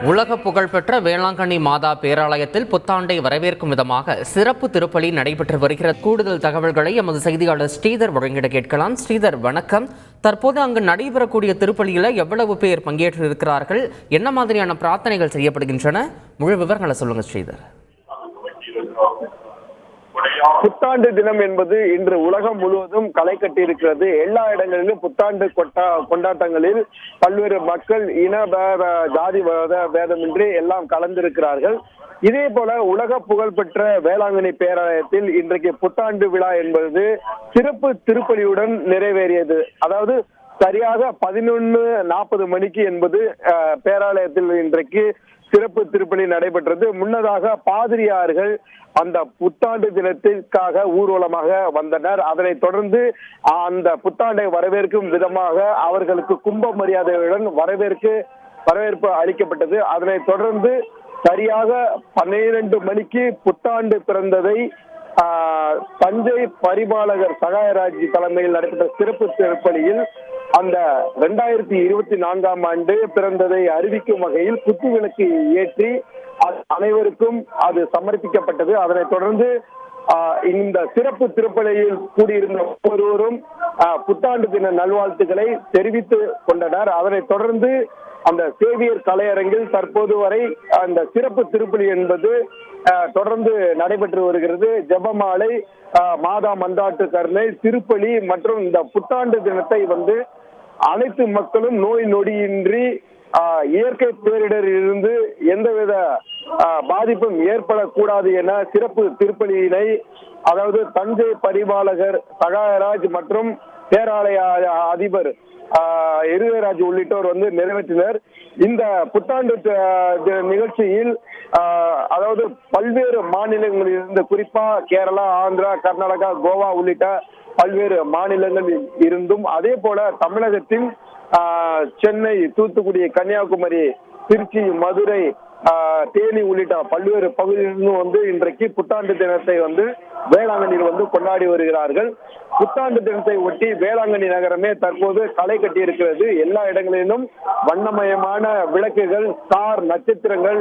உலக புகழ்பெற்ற வேளாங்கண்ணி மாதா பேராலயத்தில் புத்தாண்டை வரவேற்கும் விதமாக சிறப்பு திருப்பலி நடைபெற்று வருகிறது. கூடுதல் தகவல்களை எமது செய்தியாளர் ஸ்ரீதர் வழங்கிட கேட்கலாம். ஸ்ரீதர், வணக்கம். தற்போது அங்கு நடைபெறக்கூடிய திருப்பலியில் எவ்வளவு பேர் பங்கேற்று இருக்கிறார்கள்? என்ன மாதிரியான பிரார்த்தனைகள் செய்யப்படுகின்றன? முழு விவரங்களை சொல்லுங்க ஸ்ரீதர். புத்தாண்டு தினம் என்பது இன்று உலகம் முழுவதும் களை கட்டியிருக்கிறது. எல்லா இடங்களிலும் புத்தாண்டு கொண்டாட்டங்களில் பல்வேறு மக்கள் இன ஜாதி பேதமின்றி எல்லாம் கலந்திருக்கிறார்கள். இதே போல உலக புகழ்பெற்ற வேளாங்கண்ணி பேராலயத்தில் இன்றைக்கு புத்தாண்டு விழா என்பது சிறப்பு திருப்பலியுடன் நிறைவேறியது. அதாவது சரியாக 11:40 மணிக்கு என்பது பேராலயத்தில் இன்றைக்கு சிறப்பு திருப்பலி நடைபெற்றது. முன்னதாக பாதிரியார்கள் அந்த புத்தாண்டு தினத்திற்காக ஊர்வலமாக வந்தனர். அதனைத் தொடர்ந்து அந்த புத்தாண்டை வரவேற்கும் விதமாக அவர்களுக்கு கும்ப மரியாதையுடன் வரவேற்பு அளிக்கப்பட்டது. அதனைத் தொடர்ந்து சரியாக 12 மணிக்கு புத்தாண்டு பிறந்ததை தஞ்சை பரிபாலகர் சகாயராஜ் தலைமையில் நடைபெற்ற சிறப்பு திருப்பலியில் அந்த 2024ஆம் ஆண்டு பிறந்ததை அறிவிக்கும் வகையில் குத்து விளக்கு ஏற்றி அனைவருக்கும் அது சமர்ப்பிக்கப்பட்டது. அதனைத் தொடர்ந்து இந்த சிறப்பு திருப்பலியில் கூடியிருந்த ஒவ்வொருவரும் புத்தாண்டு தின நல்வாழ்த்துக்களை தெரிவித்து கொண்டனர். அதனைத் தொடர்ந்து அந்த சேவியர் கலையரங்கில் தற்போது வரை அந்த சிறப்பு திருப்பலி என்பது தொடர்ந்து நடைபெற்று வருகிறது. ஜெபமாலை, மாதா மன்றாட்டு கருணை, திருப்பலி மற்றும் இந்த புத்தாண்டு தினத்தை அனைத்து மக்களும் நோய் நொடியின்றி இயற்கை பேரிடரில் இருந்து எந்தவித பாதிப்பும் ஏற்படக்கூடாது என சிறப்பு திருப்பலியினை அதாவது தஞ்சை பரிபாலகர் சகாயராஜ் மற்றும் பேராலய அதிபர் இருதயராஜ் உள்ளிட்டோர் நிறைவேற்றினர். இந்த புத்தாண்டு நிகழ்ச்சியில் அதாவது பல்வேறு மாநிலங்களில் இருந்து, குறிப்பா கேரளா, ஆந்திரா, கர்நாடகா, கோவா உள்ளிட்ட பல்வேறு மாநிலங்களில் இருந்தும், அதே போல தமிழகத்தில் சென்னை, தூத்துக்குடி, கன்னியாகுமரி, திருச்சி, மதுரை, தேனி உள்ளிட்ட பல்வேறு பகுதிகளிலும் இன்றைக்கு புத்தாண்டு தினத்தை வேளாங்கண்ணியில் கொண்டாடி வருகிறார்கள். புத்தாண்டு தினத்தை ஒட்டி வேளாங்கண்ணி நகரமே தற்போது களை கட்டி இருக்கிறது. எல்லா இடங்களிலும் வண்ணமயமான விளக்குகள், ஸ்டார், நட்சத்திரங்கள்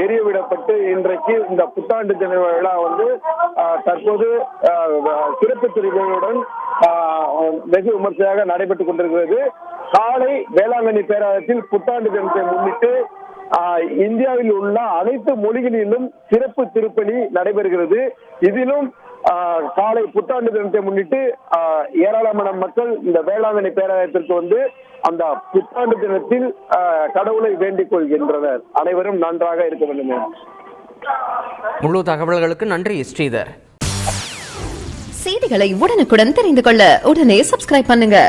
எரியவிடப்பட்டு இன்றைக்கு இந்த புத்தாண்டு தின விழா தற்போது சிறப்பு திருவிழாவுடன் வெகு விமர்சையாக நடைபெற்றுக் கொண்டிருக்கிறது. காலை வேளாங்கண்ணி பேராலயத்தில் புத்தாண்டு தினத்தை முன்னிட்டு இந்தியாவில் உள்ள அனைத்து மொழிகளிலும் சிறப்பு திருப்பலி நடைபெறுகிறது. இதிலும் காலை புத்தாண்டு தினத்தை முன்னிட்டு ஏராளமான மக்கள் இந்த வேளாங்கண்ணி பேராலயத்திற்கு அந்த புத்தாண்டு தினத்தில் கடவுளை வேண்டிக் கொள்கின்றனர். அனைவரும் நன்றாக இருக்க வேண்டும். முழு தகவல்களுக்கு நன்றி ஸ்ரீதர். செய்திகளை உடனுக்குடன் தெரிந்து கொள்ள உடனே சப்ஸ்கிரைப் பண்ணுங்க.